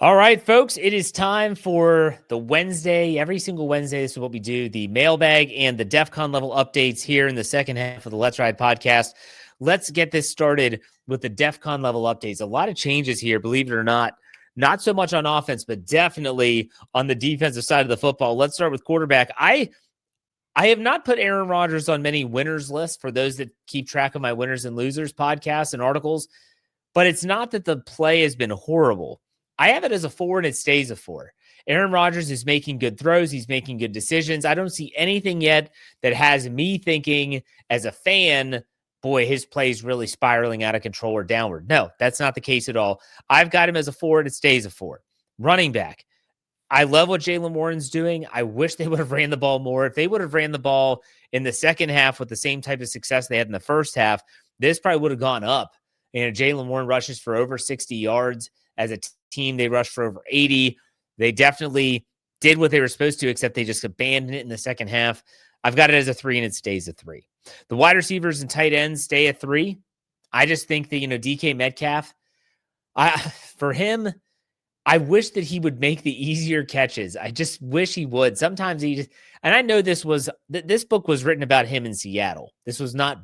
All right, folks, it is time for the Wednesday. Every single Wednesday, this is what we do, the mailbag and the DEF CON level updates here in the second half of the Let's Ride podcast. Let's get this started with the DEF CON level updates. A lot of changes here, believe it or not. Not so much on offense, but definitely on the defensive side of the football. Let's start with quarterback. I have not put Aaron Rodgers on many winners lists for those that keep track of my winners and losers podcasts and articles, but it's not that the play has been horrible. I have it as a 4 and it stays a 4. Aaron Rodgers is making good throws. He's making good decisions. I don't see anything yet that has me thinking as a fan, boy, his play is really spiraling out of control or downward. No, that's not the case at all. I've got him as a 4 and it stays a 4. Running back. I love what Jaylen Warren's doing. I wish they would have ran the ball more. If they would have ran the ball in the second half with the same type of success they had in the first half, this probably would have gone up. Jaylen Warren rushes for over 60 yards. As a team, they rushed for over 80. They definitely did what they were supposed to, except they just abandoned it in the second half. I've got it as a 3, and it stays a 3. The wide receivers and tight ends stay at 3. I just think that, DK Metcalf, for him, I wish that he would make the easier catches. I just wish he would. Sometimes and I know this book was written about him in Seattle. This is not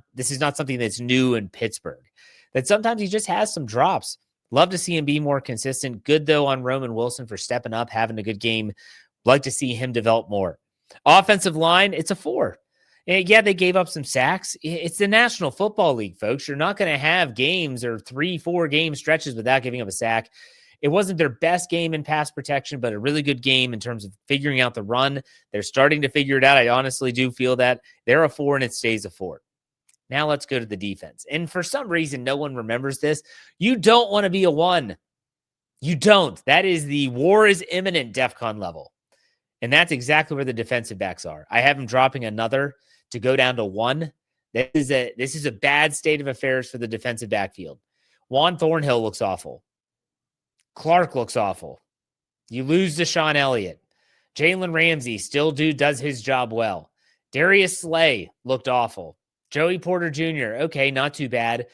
something that's new in Pittsburgh. That sometimes he just has some drops. Love to see him be more consistent. Good, though, on Roman Wilson for stepping up, having a good game. Like to see him develop more. Offensive line, it's a 4. And yeah, they gave up some sacks. It's the National Football League, folks. You're not going to have games or 3-4 game stretches without giving up a sack. It wasn't their best game in pass protection, but a really good game in terms of figuring out the run. They're starting to figure it out. I honestly do feel that. They're a 4, and it stays a 4. Now let's go to the defense. And for some reason, no one remembers this. You don't want to be a 1. You don't. That is the war is imminent DEF CON level. And that's exactly where the defensive backs are. I have them dropping another to go down to 1. This is a bad state of affairs for the defensive backfield. Juan Thornhill looks awful. Clark looks awful. You lose Deshaun Elliott. Jalen Ramsey still does his job well. Darius Slay looked awful. Joey Porter Jr., okay, not too bad.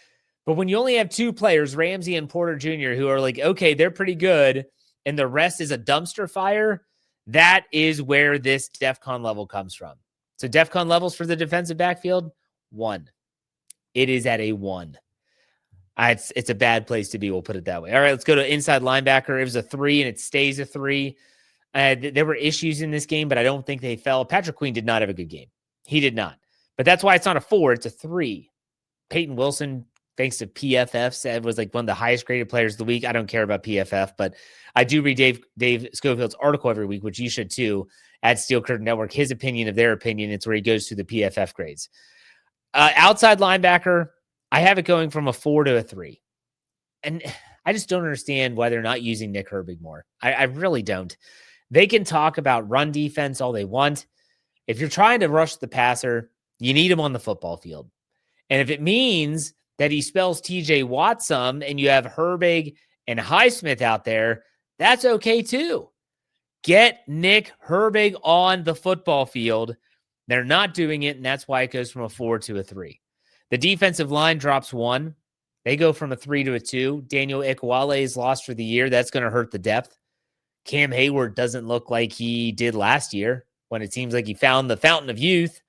But when you only have 2 players, Ramsey and Porter Jr., who are like, okay, they're pretty good, and the rest is a dumpster fire, that is where this DEF CON level comes from. So DEF CON levels for the defensive backfield, 1. It is at a 1. It's a bad place to be, we'll put it that way. All right, let's go to inside linebacker. It was a 3, and it stays a 3. There were issues in this game, but I don't think they fell. Patrick Queen did not have a good game. He did not. But that's why it's not a 4, it's a 3. Peyton Wilson, thanks to PFF, said was like one of the highest graded players of the week. I don't care about PFF, but I do read Dave Schofield's article every week, which you should too, at Steel Curtain Network. His opinion of their opinion. It's where he goes through the PFF grades. Outside linebacker, I have it going from a 4 to a 3. And I just don't understand why they're not using Nick Herbig more. I really don't. They can talk about run defense all they want. If you're trying to rush the passer, you need him on the football field. And if it means that he spells TJ Watt some and you have Herbig and Highsmith out there, that's okay too. Get Nick Herbig on the football field. They're not doing it, and that's why it goes from a 4 to a 3. The defensive line drops 1. They go from a 3 to a 2. Daniel Ikuale is lost for the year. That's going to hurt the depth. Cam Hayward doesn't look like he did last year when it seems like he found the fountain of youth.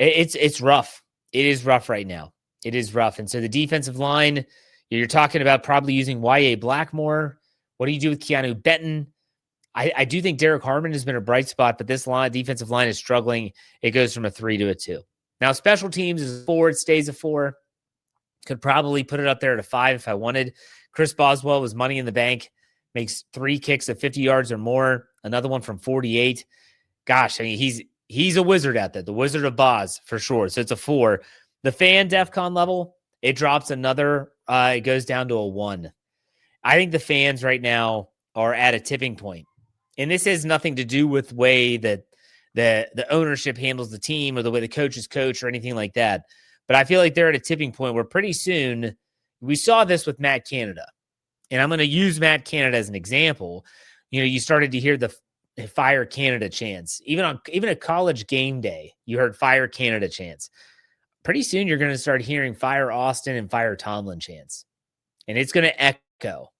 It's rough. It is rough right now. It is rough. And so the defensive line, you're talking about probably using Y.A. Blackmore. What do you do with Keanu Benton? I do think Derek Hartman has been a bright spot, but this defensive line is struggling. It goes from a 3 to a 2. Now, special teams is a 4. It stays a 4. Could probably put it up there at a 5 if I wanted. Chris Boswell was money in the bank. Makes 3 kicks of 50 yards or more. Another one from 48. Gosh, I mean, he's a wizard at that. The Wizard of Boz, for sure. So it's a 4. The fan DEF CON level, it drops another. It goes down to a 1. I think the fans right now are at a tipping point. And this has nothing to do with the way that the ownership handles the team or the way the coaches coach or anything like that. But I feel like they're at a tipping point where pretty soon, we saw this with Matt Canada. And I'm going to use Matt Canada as an example. You started to hear the Fire Canada chants. Even a college game day, you heard Fire Canada chants. Pretty soon you're going to start hearing Fire Austin and Fire Tomlin chants. And it's going to echo.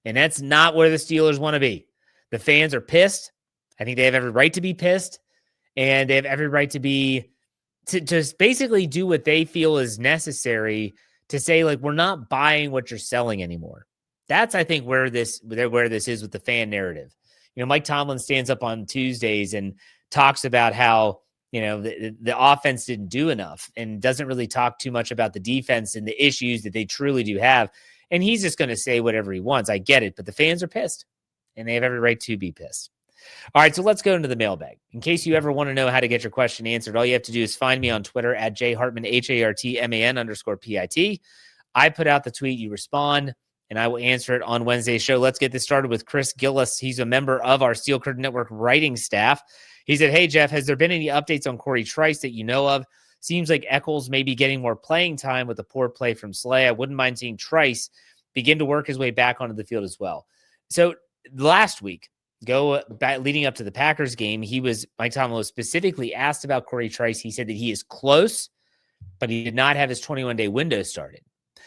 And that's not where the Steelers want to be. The fans are pissed. I think they have every right to be pissed. And they have every right to be to basically do what they feel is necessary to say, like, we're not buying what you're selling anymore. That's, I think, where this is with the fan narrative. Mike Tomlin stands up on Tuesdays and talks about how, the offense didn't do enough and doesn't really talk too much about the defense and the issues that they truly do have. And he's just going to say whatever he wants. I get it, but the fans are pissed and they have every right to be pissed. All right, so let's go into the mailbag. In case you ever want to know how to get your question answered, all you have to do is find me on Twitter at jhartman, HARTMAN_PIT. I put out the tweet, you respond, and I will answer it on Wednesday's show. Let's get this started with Chris Gillis. He's a member of our Steel Curtain Network writing staff. He said, hey, Jeff, has there been any updates on Corey Trice that you know of? Seems like Eccles may be getting more playing time with the poor play from Slay. I wouldn't mind seeing Trice begin to work his way back onto the field as well. So last week, leading up to the Packers game, Mike Tomlin was specifically asked about Corey Trice. He said that he is close, but he did not have his 21-day window started.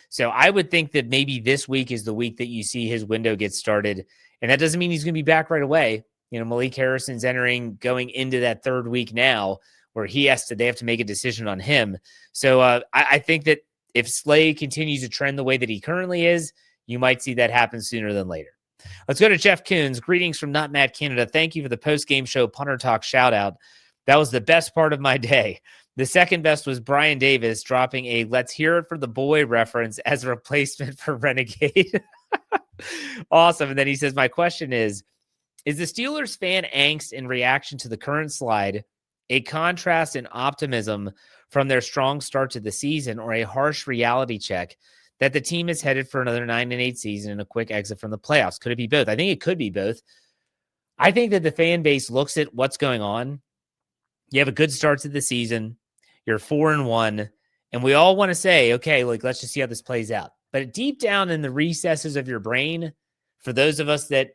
So I would think that maybe this week is the week that you see his window get started. And that doesn't mean he's going to be back right away. Malik Harrison's going into that third week now where they have to make a decision on him. So I think that if Slay continues to trend the way that he currently is, you might see that happen sooner than later. Let's go to Jeff Coons. Greetings from Not Mad Canada. Thank you for the post-game show Punter Talk shout-out. That was the best part of my day. The second best was Brian Davis dropping a Let's Hear It for the Boy reference as a replacement for Renegade. Awesome. And then he says, my question is the Steelers fan angst in reaction to the current slide a contrast in optimism from their strong start to the season, or a harsh reality check that the team is headed for another 9-8 season and a quick exit from the playoffs? Could it be both? I think it could be both. I think that the fan base looks at what's going on. You have a good start to the season. You're 4-1, and we all want to say, okay, let's just see how this plays out. But deep down in the recesses of your brain, for those of us that,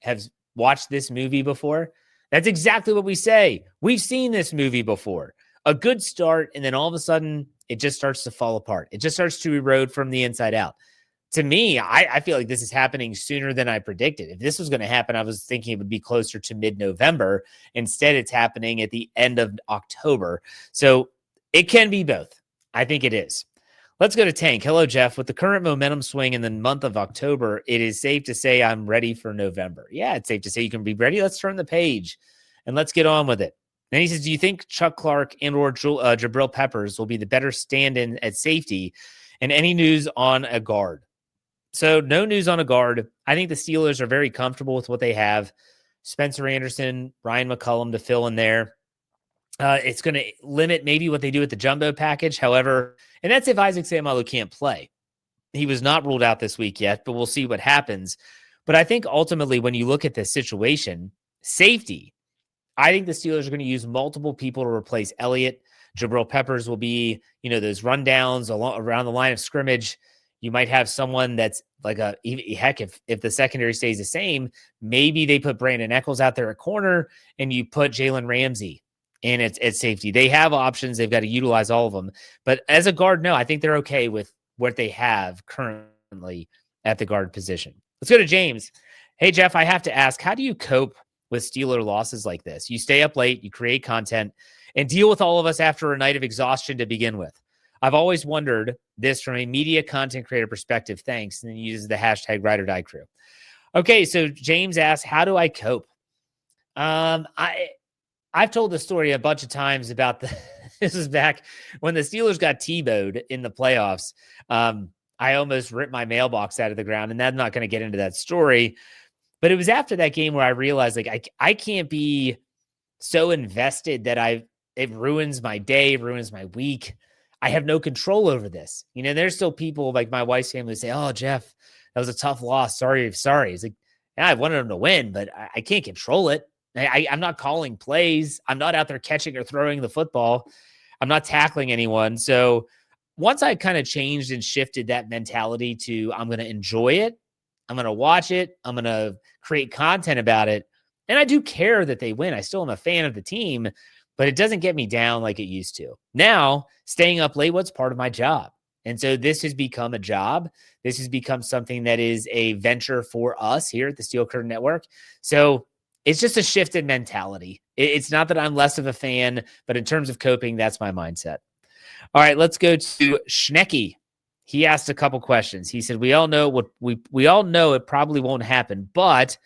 have watched this movie before, that's exactly what we say. We've seen this movie before. A good start, and then all of a sudden, it just starts to fall apart. It just starts to erode from the inside out. To me, I feel like this is happening sooner than I predicted. If this was going to happen, I was thinking it would be closer to mid-November. Instead, it's happening at the end of October. So it can be both. I think it is. Let's go to Tank. Hello, Jeff. With the current momentum swing in the month of October, it is safe to say I'm ready for November. Yeah, it's safe to say you can be ready. Let's turn the page and let's get on with it. Then he says, do you think Chuck Clark and or Jabril Peppers will be the better stand-in at safety? And any news on a guard? So no news on a guard. I think the Steelers are very comfortable with what they have. Spencer Anderson, Ryan McCullum to fill in there. It's going to limit maybe what they do with the jumbo package. However, and that's if Isaac Seumalo can't play. He was not ruled out this week yet, but we'll see what happens. But I think ultimately when you look at this situation, safety, I think the Steelers are going to use multiple people to replace Elliott. Jabril Peppers will be, those rundowns around the line of scrimmage. You might have someone that's like if the secondary stays the same, maybe they put Brandon Eccles out there at corner and you put Jalen Ramsey in at safety. They have options. They've got to utilize all of them. But as a guard, no, I think they're okay with what they have currently at the guard position. Let's go to James. Hey, Jeff, I have to ask, how do you cope with Steeler losses like this? You stay up late, you create content, and deal with all of us after a night of exhaustion to begin with. I've always wondered this from a media content creator perspective. Thanks. And then he uses the hashtag Ride or Die Crew. Okay, so James asks, how do I cope? I've told the story a bunch of times about this is back when the Steelers got T-bowed in the playoffs. I almost ripped my mailbox out of the ground, and I'm not going to get into that story. But it was after that game where I realized, I can't be so invested that it ruins my day, ruins my week. I have no control over this. There's still people like my wife's family say, oh, Jeff, that was a tough loss. Sorry. It's like, yeah, I wanted them to win, but I can't control it. I'm not calling plays. I'm not out there catching or throwing the football. I'm not tackling anyone. So once I kind of changed and shifted that mentality to I'm going to enjoy it, I'm going to watch it, I'm going to create content about it, and I do care that they win. I still am a fan of the team, but it doesn't get me down like it used to. Now, staying up late, what's part of my job? And so this has become a job. This has become something that is a venture for us here at the Steel Curtain Network. So it's just a shift in mentality. It's not that I'm less of a fan, but in terms of coping, that's my mindset. All right, let's go to Schnecky. He asked a couple questions. He said, "We all know we all know it probably won't happen, but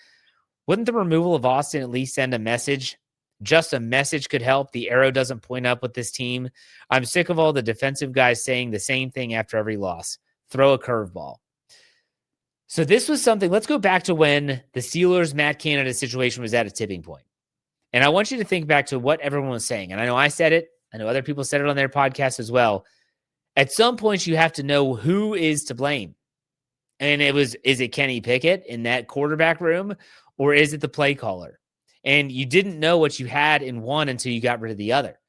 wouldn't the removal of Austin at least send a message? Just a message could help. The arrow doesn't point up with this team. I'm sick of all the defensive guys saying the same thing after every loss. Throw a curveball." So this was something, let's go back to when the Steelers, Matt Canada situation was at a tipping point. And I want you to think back to what everyone was saying. And I know I said it. I know other people said it on their podcast as well. At some point, you have to know who is to blame. And is it Kenny Pickett in that quarterback room, or is it the play caller? And you didn't know what you had in one until you got rid of the other.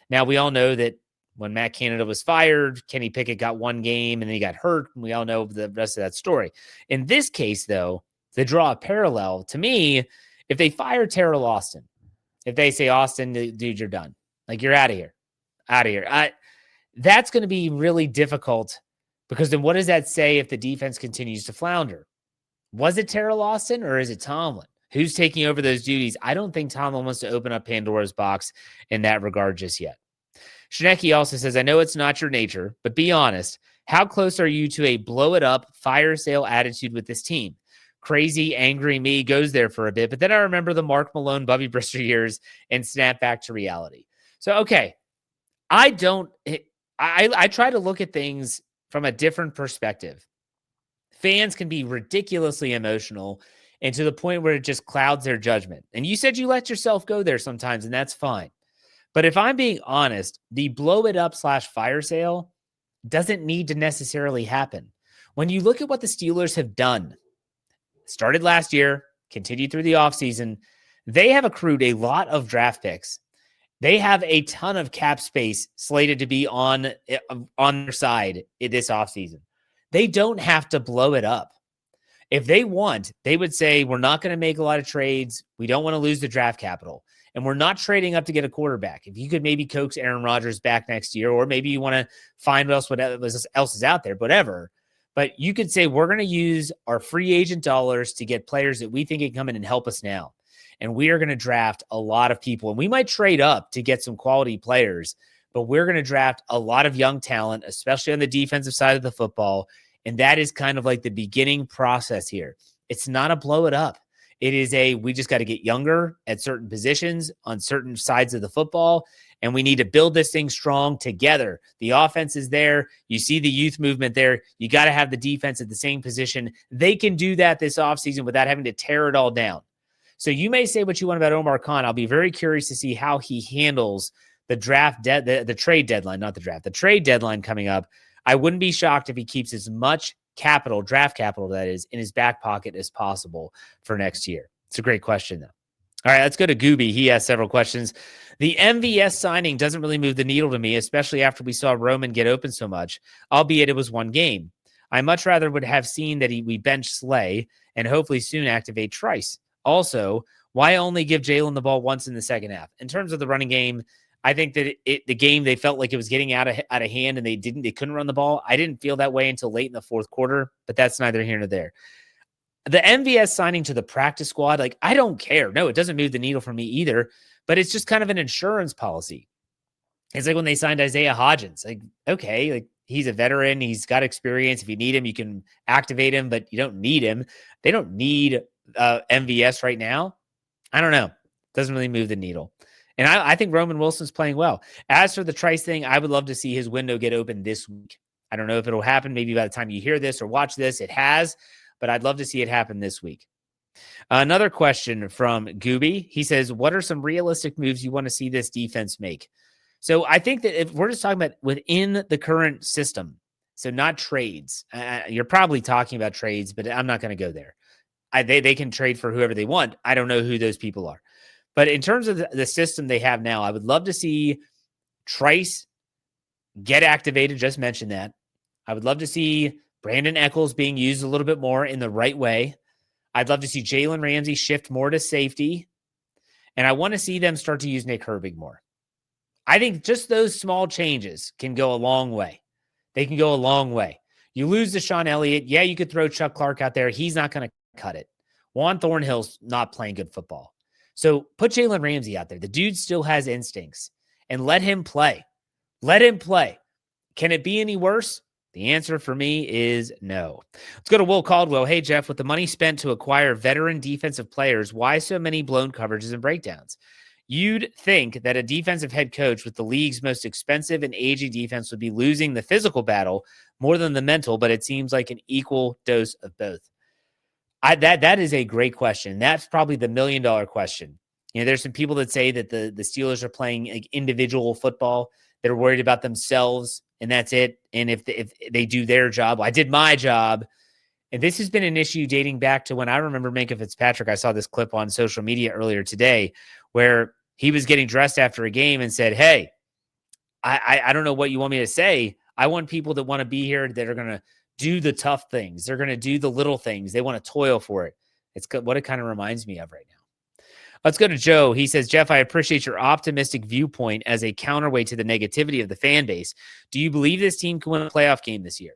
Now, we all know that when Matt Canada was fired, Kenny Pickett got one game and then he got hurt. And we all know the rest of that story. In this case, though, to draw a parallel, to me, if they fire Terrell Austin, if they say, "Austin, dude, you're done. Like, you're out of here. Out of here." That's going to be really difficult, because then what does that say if the defense continues to flounder? Was it Terrell Austin or is it Tomlin? Who's taking over those duties? I don't think Tomlin wants to open up Pandora's box in that regard just yet. Shineki also says, "I know it's not your nature, but be honest. How close are you to a blow it up, fire sale attitude with this team? Crazy, angry me goes there for a bit, but then I remember the Mark Malone, Bubby Brister years and snap back to reality." So, okay, I try to look at things from a different perspective. Fans can be ridiculously emotional and to the point where it just clouds their judgment. And you said you let yourself go there sometimes, and that's fine. But if I'm being honest, the blow it up / fire sale doesn't need to necessarily happen. When you look at what the Steelers have done, started last year, continued through the offseason, they have accrued a lot of draft picks. They have a ton of cap space slated to be on their side in this offseason. They don't have to blow it up. If they want, they would say, "We're not going to make a lot of trades. We don't want to lose the draft capital. And we're not trading up to get a quarterback. If you could maybe coax Aaron Rodgers back next year, or maybe you want to find what else is out there, whatever. But you could say, we're going to use our free agent dollars to get players that we think can come in and help us now. And we are going to draft a lot of people. And we might trade up to get some quality players, but we're going to draft a lot of young talent, especially on the defensive side of the football. And that is kind of like the beginning process here. It's not a blow it up. It is we just got to get younger at certain positions on certain sides of the football, and we need to build this thing strong together. The offense is there. You see the youth movement there. You got to have the defense at the same position. They can do that this offseason without having to tear it all down. So you may say what you want about Omar Khan. I'll be very curious to see how he handles the the trade deadline, not the draft, the trade deadline coming up. I wouldn't be shocked if he keeps as much draft capital, that is, in his back pocket as possible for next year. It's a great question, though. All right, let's go to Gooby. He has several questions. The MVS signing doesn't really move the needle to me, especially after we saw Roman get open so much, albeit it was one game. I much rather would have seen that we bench Slay and hopefully soon activate Trice. Also, why only give Jalen the ball once in the second half? In terms of the running game, I think that the game, they felt like it was getting out of hand and they couldn't run the ball. I didn't feel that way until late in the fourth quarter, but that's neither here nor there. The MVS signing to the practice squad, like, I don't care. No, it doesn't move the needle for me either, but it's just kind of an insurance policy. It's like when they signed Isaiah Hodgins, like, okay, like, he's a veteran. He's got experience. If you need him, you can activate him, but you don't need him. They don't need MVS right now. I don't know. Doesn't really move the needle. And I think Roman Wilson's playing well. As for the Trice thing, I would love to see his window get open this week. I don't know if it'll happen. Maybe by the time you hear this or watch this, it has, but I'd love to see it happen this week. Another question from Gooby. He says, what are some realistic moves you want to see this defense make? So I think that if we're just talking about within the current system, so not trades, you're probably talking about trades, but I'm not going to go there. They can trade for whoever they want. I don't know who those people are. But in terms of the system they have now, I would love to see Trice get activated. Just mentioned that. I would love to see Brandon Echols being used a little bit more in the right way. I'd love to see Jalen Ramsey shift more to safety. And I want to see them start to use Nick Herbig more. I think just those small changes can go a long way. they can go a long way. You lose Deshaun Elliott. Yeah, you could throw Chuck Clark out there. He's not going to cut it. Juan Thornhill's not playing good football. So put Jalen Ramsey out there. The dude still has instincts, and let him play. Let him play. Can it be any worse? The answer for me is no. Let's go to Will Caldwell. Hey, Jeff, with the money spent to acquire veteran defensive players, why so many blown coverages and breakdowns? You'd think that a defensive head coach with the league's most expensive and aging defense would be losing the physical battle more than the mental, but it seems like an equal dose of both. That is a great question. That's probably the $1 million question. There's some people that say that the Steelers are playing like individual football. They're worried about themselves, and that's it. And if they do their job, I did my job. And this has been an issue dating back to when I remember Minkah Fitzpatrick. I saw this clip on social media earlier today where he was getting dressed after a game and said, hey, I don't know what you want me to say. I want people that want to be here that are going to do the tough things. They're going to do the little things. They want to toil for it. It's what it kind of reminds me of right now. Let's go to Joe. He says, Jeff, I appreciate your optimistic viewpoint as a counterweight to the negativity of the fan base. Do you believe this team can win a playoff game this year?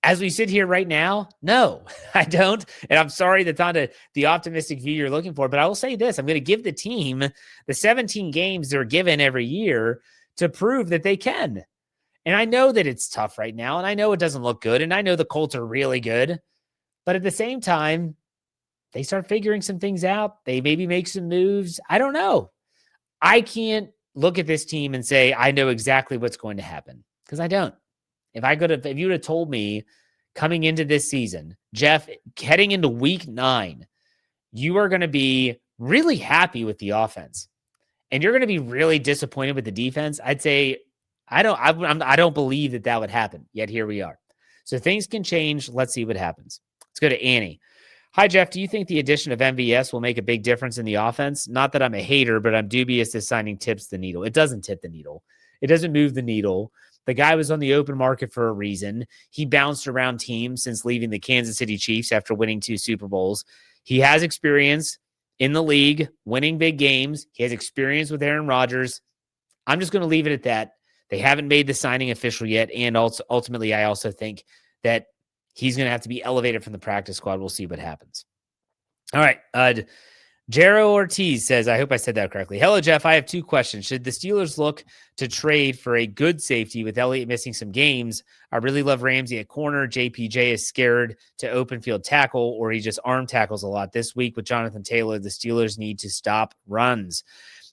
As we sit here right now, no, I don't. And I'm sorry that's not the optimistic view you're looking for, but I will say this. I'm going to give the team the 17 games they're given every year to prove that they can. And I know that it's tough right now, and I know it doesn't look good, and I know the Colts are really good. But at the same time, they start figuring some things out. They maybe make some moves. I don't know. I can't look at this team and say, I know exactly what's going to happen, because I don't. If you would have told me coming into this season, Jeff, heading into week 9, you are going to be really happy with the offense and you're going to be really disappointed with the defense, I'd say, I don't believe that would happen. Yet here we are. So things can change. Let's see what happens. Let's go to Annie. Hi, Jeff. Do you think the addition of MVS will make a big difference in the offense? Not that I'm a hater, but I'm dubious that signing tips the needle. It doesn't tip the needle. It doesn't move the needle. The guy was on the open market for a reason. He bounced around teams since leaving the Kansas City Chiefs after winning 2 Super Bowls. He has experience in the league, winning big games. He has experience with Aaron Rodgers. I'm just going to leave it at that. They haven't made the signing official yet. And also, ultimately, I also think that he's going to have to be elevated from the practice squad. We'll see what happens. All right. Jero Ortiz says, I hope I said that correctly. Hello, Jeff. I have 2 questions. Should the Steelers look to trade for a good safety with Elliott missing some games? I really love Ramsey at corner. JPJ is scared to open field tackle, or he just arm tackles a lot. This week with Jonathan Taylor, the Steelers need to stop runs.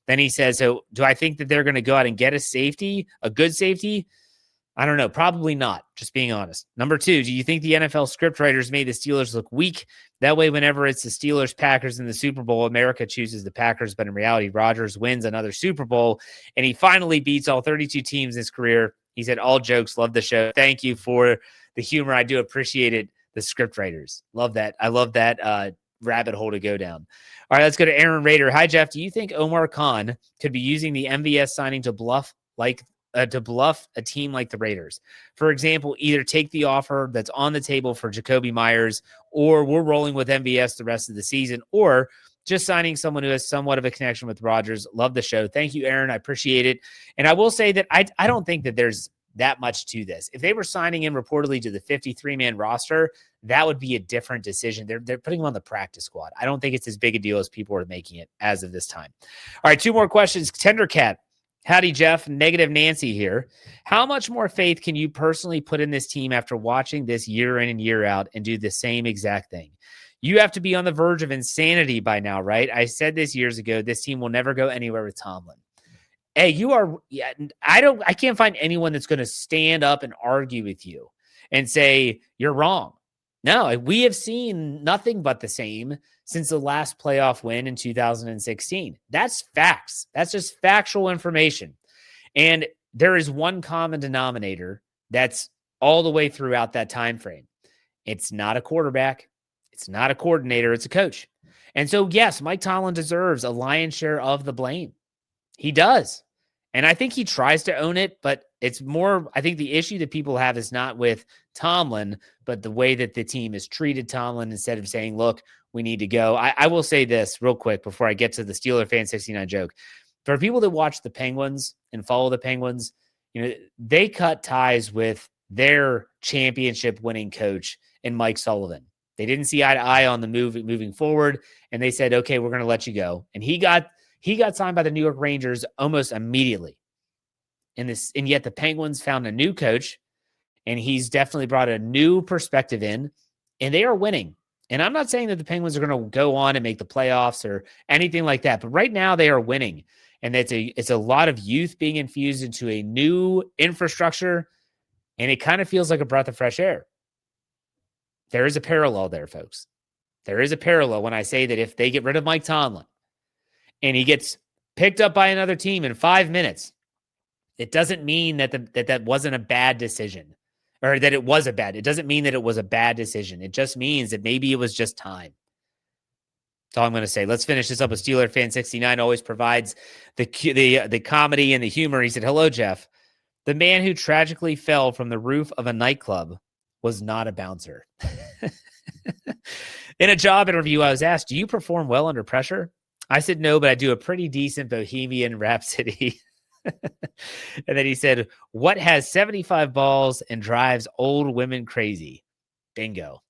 Then he says, so do I think that they're going to go out and get a safety, a good safety? I don't know. Probably not, just being honest. Number 2, do you think the NFL scriptwriters made the Steelers look weak? That way, whenever it's the Steelers, Packers in the Super Bowl, America chooses the Packers. But in reality, Rodgers wins another Super Bowl, and he finally beats all 32 teams in his career. He said, all jokes, love the show. Thank you for the humor. I do appreciate it. The scriptwriters. Love that. I love that rabbit hole to go down. All right, let's go to Aaron Rader. Hi, Jeff. Do you think Omar Khan could be using the MVS signing to bluff a team like the Raiders? For example, either take the offer that's on the table for Jacoby Myers, or we're rolling with MVS the rest of the season, or just signing someone who has somewhat of a connection with Rodgers. Love the show. Thank you, Aaron. I appreciate it. And I will say that I don't think that there's that much to this. If they were signing him reportedly to the 53-man roster, that would be a different decision. They're putting him on the practice squad. I don't think it's as big a deal as people are making it as of this time. All right, 2 more questions. Tendercat. Howdy, Jeff. Negative Nancy here. How much more faith can you personally put in this team after watching this year in and year out and do the same exact thing? You have to be on the verge of insanity by now, right? I said this years ago. This team will never go anywhere with Tomlin. Hey, you are. Yeah, I can't find anyone that's going to stand up and argue with you and say you're wrong. No, we have seen nothing but the same since the last playoff win in 2016. That's facts. That's just factual information. And there is one common denominator that's all the way throughout that time frame. It's not a quarterback. It's not a coordinator. It's a coach. And so, yes, Mike Tomlin deserves a lion's share of the blame. He does. And I think he tries to own it, but it's more, I think the issue that people have is not with Tomlin, but the way that the team has treated Tomlin instead of saying, look, we need to go. I will say this real quick before I get to the Steeler Fan 69 joke. For people that watch the Penguins and follow the Penguins, they cut ties with their championship winning coach in Mike Sullivan. They didn't see eye to eye on the moving forward, and they said, okay, we're going to let you go. And he got signed by the New York Rangers almost immediately. And yet the Penguins found a new coach, and he's definitely brought a new perspective in, and they are winning. And I'm not saying that the Penguins are going to go on and make the playoffs or anything like that, but right now they are winning. And it's a lot of youth being infused into a new infrastructure, and it kind of feels like a breath of fresh air. There is a parallel there, folks. There is a parallel when I say that if they get rid of Mike Tomlin and he gets picked up by another team in 5 minutes, it doesn't mean that that wasn't a bad decision, or that it was a bad. It doesn't mean that it was a bad decision. It just means that maybe it was just time. That's all I'm going to say. Let's finish this up with Steeler Fan 69. Always provides the comedy and the humor. He said, "Hello, Jeff. The man who tragically fell from the roof of a nightclub was not a bouncer." In a job interview, I was asked, "Do you perform well under pressure?" I said, "No, but I do a pretty decent Bohemian Rhapsody." And then he said, "What has 75 balls and drives old women crazy?" Bingo.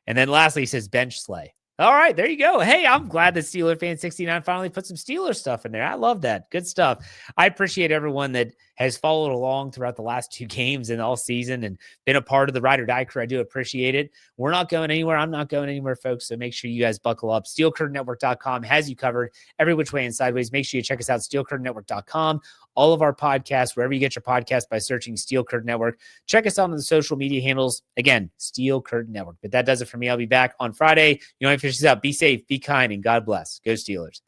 And then lastly, he says, "Bench slay." All right, there you go. Hey, I'm glad that Steeler Fan 69 finally put some Steeler stuff in there. I love that. Good stuff. I appreciate everyone that has followed along throughout the last 2 games and all season and been a part of the Ride or Die crew. I do appreciate it. We're not going anywhere. I'm not going anywhere, folks. So make sure you guys buckle up. SteelCurtainNetwork.com has you covered every which way and sideways. Make sure you check us out, SteelCurtainNetwork.com. All of our podcasts, wherever you get your podcast, by searching Steel Curtain Network. Check us out on the social media handles. Again, Steel Curtain Network. But that does it for me. I'll be back on Friday. You know, finish this out. Be safe, be kind, and God bless. Go Steelers.